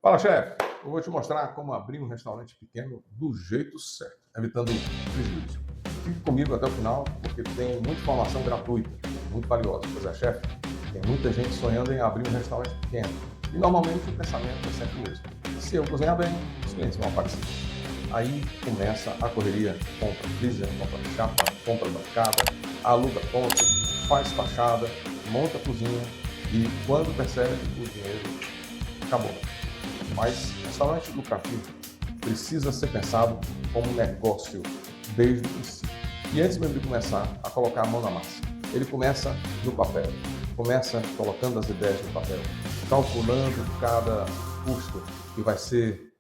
Fala, chefe! Eu vou te mostrar como abrir um restaurante pequeno do jeito certo, evitando prejuízo. Fique comigo até o final, porque tem muita informação gratuita, muito valiosa. Pois é, chefe, tem muita gente sonhando em abrir um restaurante pequeno. E normalmente o pensamento é sempre o mesmo. Se eu cozinhar bem, os clientes vão aparecer. Aí começa a correria, compra freezer, compra chapa, compra bancada, aluga ponto, faz fachada, monta a cozinha e quando percebe o dinheiro acabou. Mas restaurante lucrativo precisa ser pensado como um negócio desde o princípio. E antes mesmo de começar a colocar a mão na massa, ele começa no papel, começa colocando as ideias no papel, calculando cada custo que vai ser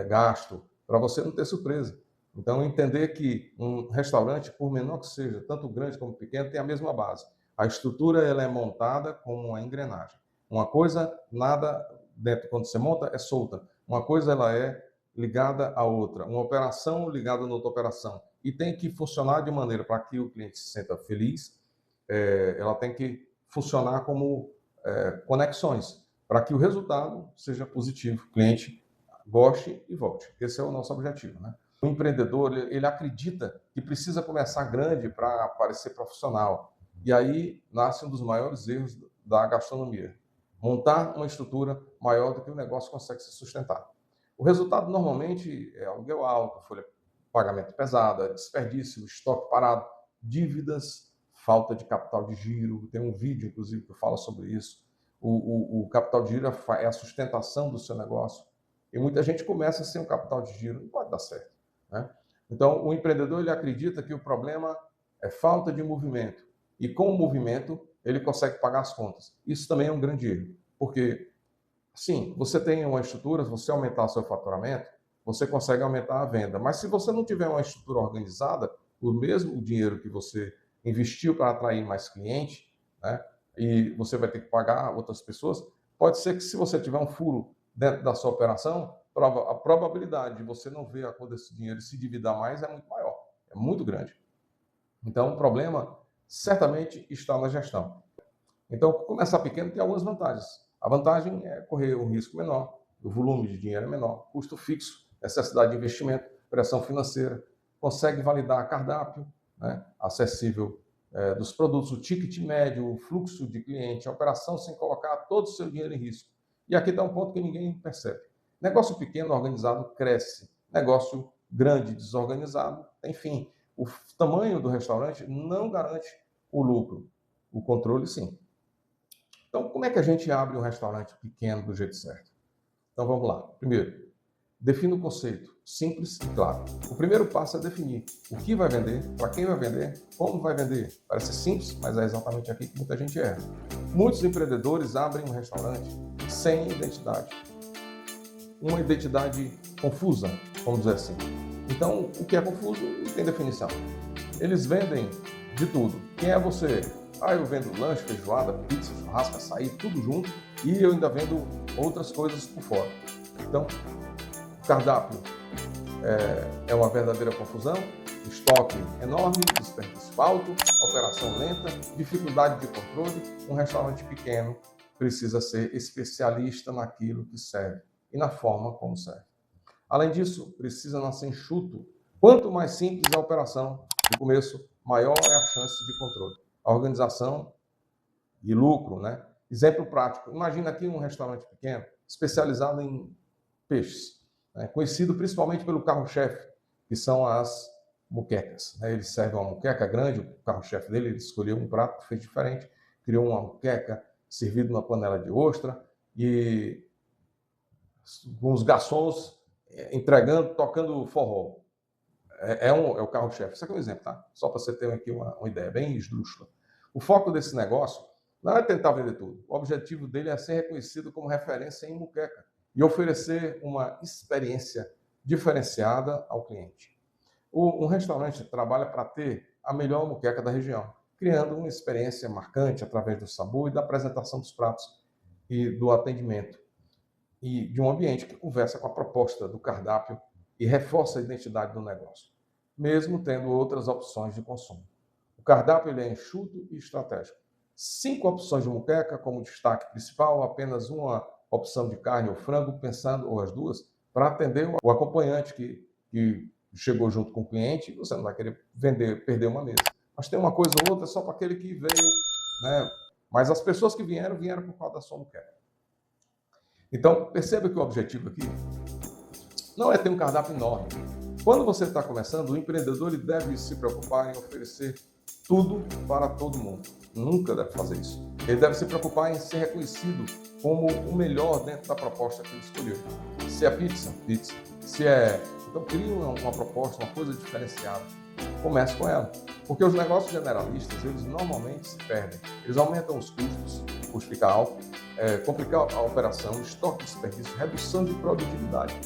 gasto, para você não ter surpresa. Então, entender que um restaurante, por menor que seja, tanto grande como pequeno, tem a mesma base. A estrutura ela é montada como uma engrenagem. Uma coisa, nada dentro, quando você monta, é solta. Uma coisa, ela é ligada à outra. Uma operação ligada na outra operação. E tem que funcionar de maneira para que o cliente se sinta feliz. Ela tem que funcionar como conexões, para que o resultado seja positivo. O cliente goste e volte. Esse é o nosso objetivo, né? O empreendedor, ele acredita que precisa começar grande para parecer profissional. E aí nasce um dos maiores erros da gastronomia. Montar uma estrutura maior do que o negócio consegue se sustentar. O resultado normalmente é aluguel alto, folha de pagamento pesada, desperdício, estoque parado, dívidas, falta de capital de giro. Tem um vídeo, inclusive, que fala sobre isso. O capital de giro é a sustentação do seu negócio. E muita gente começa sem um capital de giro, não pode dar certo, né? Então, o empreendedor ele acredita que o problema é falta de movimento. E com o movimento, ele consegue pagar as contas. Isso também é um grande erro. Porque, sim, você tem uma estrutura, se você aumentar o seu faturamento, você consegue aumentar a venda. Mas se você não tiver uma estrutura organizada, o mesmo dinheiro que você investiu para atrair mais cliente, né, e você vai ter que pagar outras pessoas, pode ser que se você tiver um furo dentro da sua operação, a probabilidade de você não ver a cor desse dinheiro e se endividar mais é muito maior, é muito grande. Então, o problema certamente está na gestão. Então, começar pequeno tem algumas vantagens. A vantagem é correr um risco menor, o volume de dinheiro é menor, custo fixo, necessidade de investimento, pressão financeira, consegue validar cardápio, né, acessível dos produtos, o ticket médio, o fluxo de cliente, a operação sem colocar todo o seu dinheiro em risco. E aqui está um ponto que ninguém percebe. Negócio pequeno, organizado, cresce. Negócio grande, desorganizado, enfim. O tamanho do restaurante não garante o lucro. O controle, sim. Então, como é que a gente abre um restaurante pequeno do jeito certo? Então, vamos lá. Primeiro, defina o conceito, simples e claro. O primeiro passo é definir o que vai vender, para quem vai vender, como vai vender. Parece simples, mas é exatamente aqui que muita gente erra. Muitos empreendedores abrem um restaurante sem identidade. Uma identidade confusa, vamos dizer assim. Então, o que é confuso não tem definição. Eles vendem de tudo. Quem é você? Eu vendo lanche, feijoada, pizza, churrasco, açaí, tudo junto, e eu ainda vendo outras coisas por fora. Então, o cardápio é uma verdadeira confusão, estoque enorme, desperdício alto, operação lenta, dificuldade de controle. Um restaurante pequeno precisa ser especialista naquilo que serve e na forma como serve. Além disso, precisa nascer enxuto. Quanto mais simples a operação, no começo, maior é a chance de controle. A organização e lucro, né? Exemplo prático. Imagina aqui um restaurante pequeno, especializado em peixes, né? Conhecido principalmente pelo carro-chefe, que são as muquecas, né? Ele serve uma muqueca grande, o carro-chefe dele, ele escolheu um prato que fez diferente, criou uma muqueca servida numa panela de ostra e com os garçons entregando, tocando forró. É o carro-chefe. Isso aqui é um exemplo, tá? Só para você ter aqui uma ideia bem esdrúxula. O foco desse negócio não é tentar vender tudo. O objetivo dele é ser reconhecido como referência em muqueca e oferecer uma experiência diferenciada ao cliente. Um restaurante trabalha para ter a melhor muqueca da região, criando uma experiência marcante através do sabor e da apresentação dos pratos e do atendimento. E de um ambiente que conversa com a proposta do cardápio e reforça a identidade do negócio, mesmo tendo outras opções de consumo. O cardápio ele é enxuto e estratégico. 5 opções de muqueca como destaque principal, apenas uma opção de carne ou frango, pensando, ou as duas, para atender o acompanhante que chegou junto com o cliente, você não vai querer vender, perder uma mesa. Mas tem uma coisa ou outra só para aquele que veio, né? Mas as pessoas que vieram por causa da sua muqueca. Então, perceba que o objetivo aqui não é ter um cardápio enorme. Quando você está começando, o empreendedor ele deve se preocupar em oferecer tudo para todo mundo. Nunca deve fazer isso. Ele deve se preocupar em ser reconhecido como o melhor dentro da proposta que ele escolheu. Se é pizza, pizza. Se é... Então, crie uma proposta, uma coisa diferenciada. Comece com ela. Porque os negócios generalistas, eles normalmente se perdem. Eles aumentam os custos, o custo fica alto, complicar a operação, estoque de desperdício, redução de produtividade.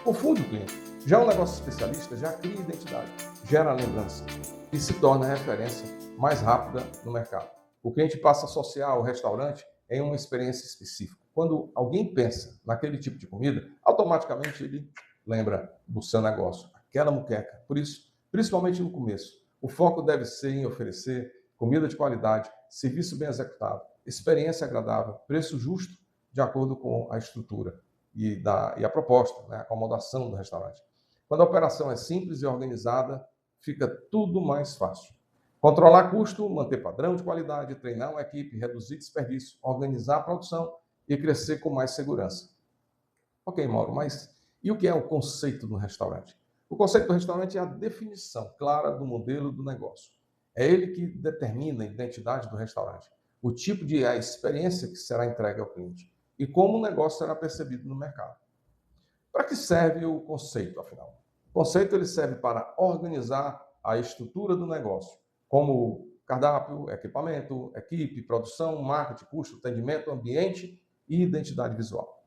Confunde o cliente. Já um negócio especialista já cria identidade, gera lembrança e se torna referência mais rápida no mercado. O cliente passa a associar o restaurante em uma experiência específica. Quando alguém pensa naquele tipo de comida, automaticamente ele lembra do seu negócio, aquela muqueca. Por isso, principalmente no começo, o foco deve ser em oferecer comida de qualidade, serviço bem executado, experiência agradável, preço justo de acordo com a estrutura e a proposta, né, a acomodação do restaurante. Quando a operação é simples e organizada, fica tudo mais fácil. Controlar custo, manter padrão de qualidade, treinar uma equipe, reduzir desperdício, organizar a produção e crescer com mais segurança. Ok, Mauro, mas e o que é o conceito do restaurante? O conceito do restaurante é a definição clara do modelo do negócio. É ele que determina a identidade do restaurante, o tipo de experiência que será entregue ao cliente e como o negócio será percebido no mercado. Para que serve o conceito, afinal? O conceito ele serve para organizar a estrutura do negócio, como cardápio, equipamento, equipe, produção, marketing, custo, atendimento, ambiente e identidade visual.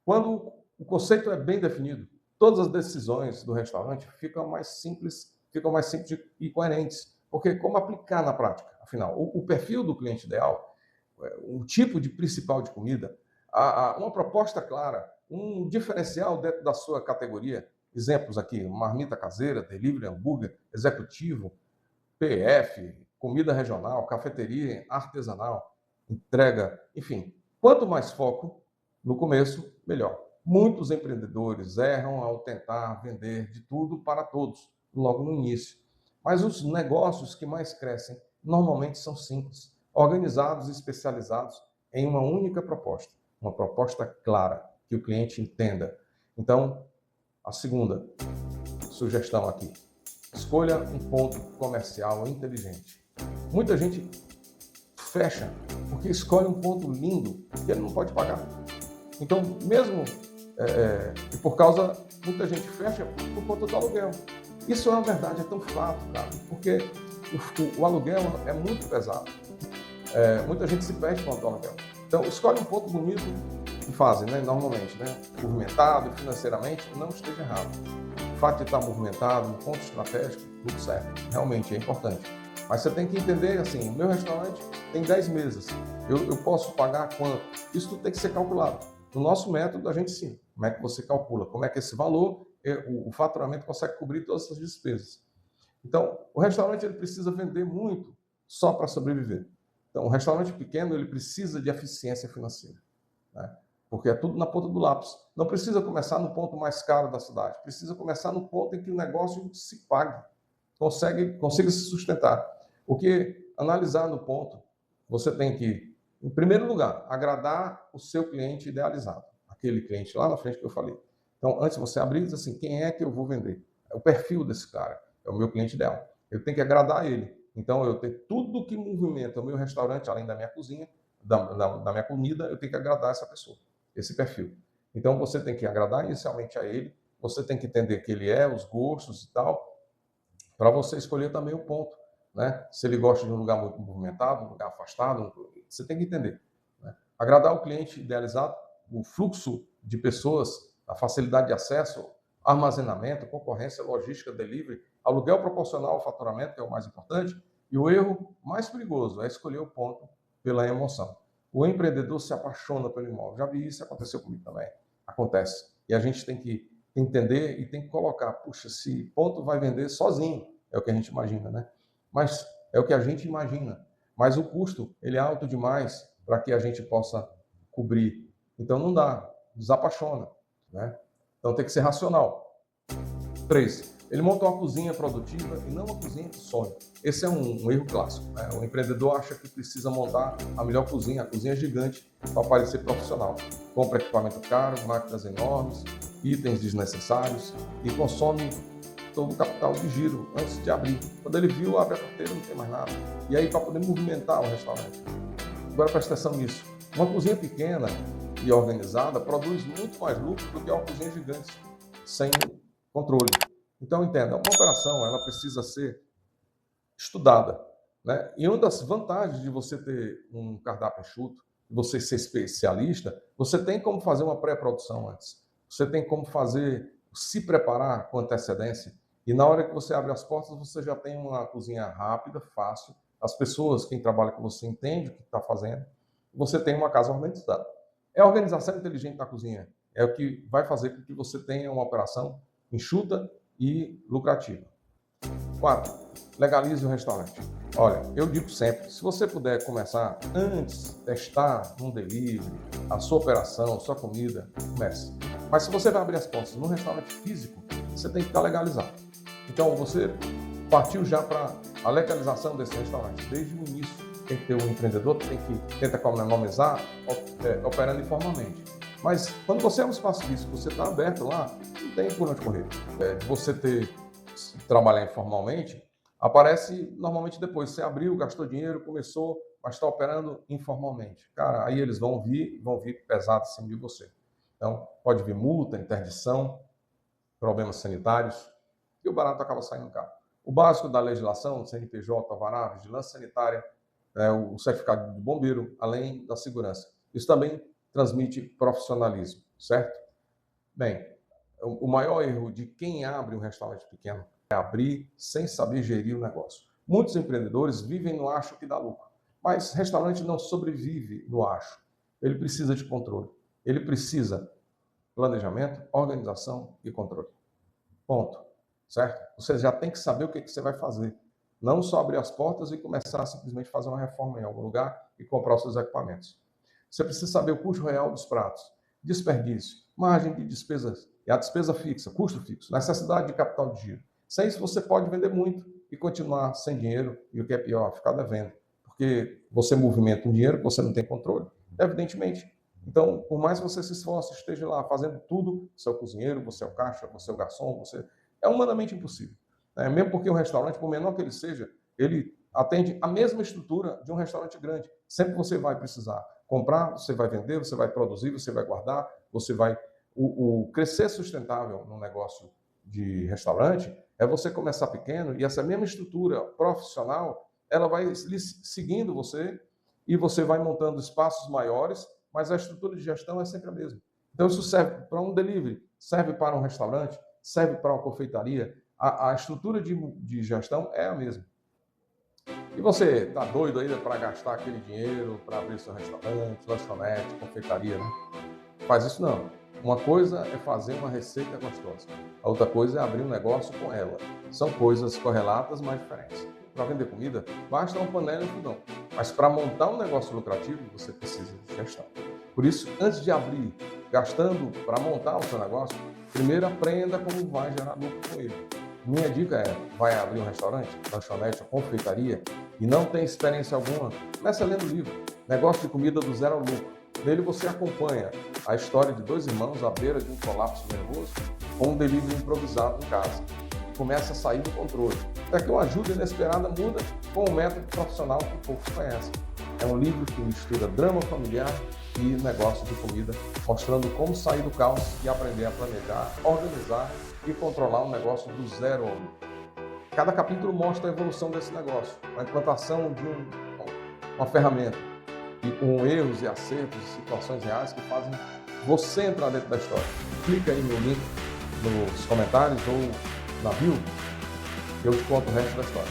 Quando o conceito é bem definido, todas as decisões do restaurante ficam mais simples e coerentes. Porque como aplicar na prática? Afinal, o perfil do cliente ideal, o tipo de principal de comida, uma proposta clara, um diferencial dentro da sua categoria. Exemplos aqui, marmita caseira, delivery, hambúrguer, executivo, PF, comida regional, cafeteria, artesanal, entrega, enfim. Quanto mais foco no começo, melhor. Muitos empreendedores erram ao tentar vender de tudo para todos, logo no início. Mas os negócios que mais crescem normalmente são simples, organizados e especializados em uma única proposta, uma proposta clara, que o cliente entenda. Então, a segunda sugestão aqui, escolha um ponto comercial inteligente. Muita gente fecha porque escolhe um ponto lindo que ele não pode pagar. Então, mesmo e por causa, muita gente fecha por conta do aluguel. Isso é uma verdade, é tão fato, cara, porque o aluguel é muito pesado. Muita gente se perde com o aluguel. Então, escolhe um ponto bonito que fazem, né, normalmente, né, movimentado financeiramente, não esteja errado. O fato de estar movimentado, um ponto estratégico, tudo certo. Realmente é importante. Mas você tem que entender, assim, o meu restaurante tem 10 mesas. Eu posso pagar quanto? Isso tudo tem que ser calculado. No nosso método, a gente ensina como é que você calcula, como é que esse valor, o faturamento consegue cobrir todas essas despesas. Então, o restaurante ele precisa vender muito só para sobreviver. Então, um restaurante pequeno ele precisa de eficiência financeira, né? Porque é tudo na ponta do lápis. Não precisa começar no ponto mais caro da cidade, precisa começar no ponto em que o negócio se pague, consiga se sustentar. Porque analisar no ponto, você tem que, em primeiro lugar, agradar o seu cliente idealizado, aquele cliente lá na frente que eu falei. Então, antes de você abrir, diz assim, quem é que eu vou vender? É o perfil desse cara, é o meu cliente ideal. Eu tenho que agradar ele. Então, eu tenho tudo que movimenta o meu restaurante, além da minha cozinha, da minha comida, eu tenho que agradar essa pessoa, esse perfil. Então, você tem que agradar inicialmente a ele, você tem que entender que ele é, os gostos e tal, para você escolher também o ponto, né? Se ele gosta de um lugar muito movimentado, um lugar afastado, você tem que entender, né? Agradar o cliente idealizado, o fluxo de pessoas, a facilidade de acesso, armazenamento, concorrência, logística, delivery, aluguel proporcional ao faturamento, que é o mais importante, e o erro mais perigoso é escolher o ponto pela emoção. O empreendedor se apaixona pelo imóvel. Já vi isso, aconteceu comigo também. Acontece. E a gente tem que entender e tem que colocar, puxa, esse ponto vai vender sozinho, é o que a gente imagina, né? Mas é o que a gente imagina. Mas o custo, ele é alto demais para que a gente possa cobrir Então não dá, desapaixona, né? Então tem que ser racional. 3. Ele monta uma cozinha produtiva e não uma cozinha de sonho. Esse é um erro clássico, né? O empreendedor acha que precisa montar a melhor cozinha, a cozinha gigante, para parecer profissional. Compra equipamento caro, máquinas enormes, itens desnecessários e consome todo o capital de giro antes de abrir. Quando ele viu, abre a carteira, não tem mais nada. E aí, para poder movimentar o restaurante. Agora presta atenção nisso. Uma cozinha pequena e organizada produz muito mais lucro do que uma cozinha gigante, sem controle. Então, entenda, uma operação ela precisa ser estudada, né? E uma das vantagens de você ter um cardápio enxuto, você ser especialista, você tem como fazer uma pré-produção antes. Você tem como se preparar com antecedência. E na hora que você abre as portas, você já tem uma cozinha rápida, fácil. As pessoas, quem trabalha com você, entende o que está fazendo. Você tem uma casa organizada. É a organização inteligente da cozinha. É o que vai fazer com que você tenha uma operação enxuta e lucrativa. 4. Legalize o restaurante. Olha, eu digo sempre, se você puder começar antes, testar um delivery, a sua operação, sua comida, comece. Mas se você vai abrir as portas num restaurante físico, você tem que estar legalizado. Então, você partiu já para a legalização desse restaurante. Desde o início, tem que ter um empreendedor que tem que tentar economizar operando informalmente. Mas quando você é um espaço físico, você está aberto lá, não tem por onde correr. Você trabalhar informalmente, aparece normalmente depois. Você abriu, gastou dinheiro, começou, mas está operando informalmente. Cara, aí eles vão vir pesado em cima de você. Então, pode vir multa, interdição, problemas sanitários, e o barato acaba saindo caro. O básico da legislação, CNPJ, alvará, vigilância sanitária, o certificado de bombeiro, além da segurança. Isso também transmite profissionalismo, certo? Bem, o maior erro de quem abre um restaurante pequeno é abrir sem saber gerir o negócio. Muitos empreendedores vivem no acho que dá lucro, mas restaurante não sobrevive no acho. Ele precisa de controle. Ele precisa planejamento, organização e controle. Ponto. Certo? Você já tem que saber o que você vai fazer. Não só abrir as portas e começar a simplesmente fazer uma reforma em algum lugar e comprar os seus equipamentos. Você precisa saber o custo real dos pratos, desperdício, margem de despesas, e a despesa fixa, custo fixo, necessidade de capital de giro. Sem isso, você pode vender muito e continuar sem dinheiro e o que é pior, ficar devendo. Porque você movimenta um dinheiro que você não tem controle, evidentemente. Então, por mais que você se esforce, esteja lá fazendo tudo, você é o cozinheiro, você é o caixa, você é o garçom, é humanamente impossível. Mesmo porque o restaurante, por menor que ele seja, ele atende a mesma estrutura de um restaurante grande. Sempre você vai precisar comprar, você vai vender, você vai produzir, você vai guardar, você vai... O crescer sustentável no negócio de restaurante é você começar pequeno e essa mesma estrutura profissional, ela vai seguindo você e você vai montando espaços maiores, mas a estrutura de gestão é sempre a mesma. Então isso serve para um delivery, serve para um restaurante, serve para uma confeitaria. A estrutura de gestão é a mesma. E você está doido ainda para gastar aquele dinheiro para abrir seu restaurante, lanchonete, confeitaria, né? Faz isso não. Uma coisa é fazer uma receita gostosa. A outra coisa é abrir um negócio com ela. São coisas correlatas, mas diferentes. Para vender comida, basta uma panela e um fogão. Mas para montar um negócio lucrativo, você precisa de gestão. Por isso, antes de abrir, gastando para montar o seu negócio, primeiro aprenda como vai gerar lucro com ele. Minha dica é, vai abrir um restaurante, lanchonete ou confeitaria e não tem experiência alguma, começa lendo o livro, Negócio de Comida do Zero ao Lucro. Nele você acompanha a história de dois irmãos à beira de um colapso nervoso com um delivery improvisado em casa. Começa a sair do controle. Até que uma ajuda inesperada muda com um método profissional que poucos conhecem. É um livro que mistura drama familiar e negócio de comida, mostrando como sair do caos e aprender a planejar, organizar e controlar um negócio do zero ao lucro. Cada capítulo mostra a evolução desse negócio, a implantação de uma ferramenta e com erros e acertos e situações reais que fazem você entrar dentro da história. Clica aí no link nos comentários ou na bio que eu te conto o resto da história.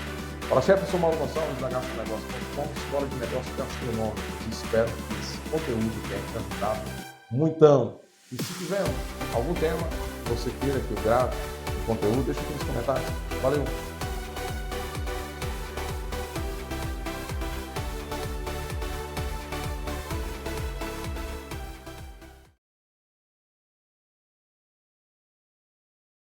Para chefe, eu sou Mauro Gonçalves, da GastroNegócio.com, escola de negócios gastronômicos. Espero que esse conteúdo tenha te ajudado muitão. E se tiver algum tema que você queira que eu grave o conteúdo, deixa aqui nos comentários. Valeu!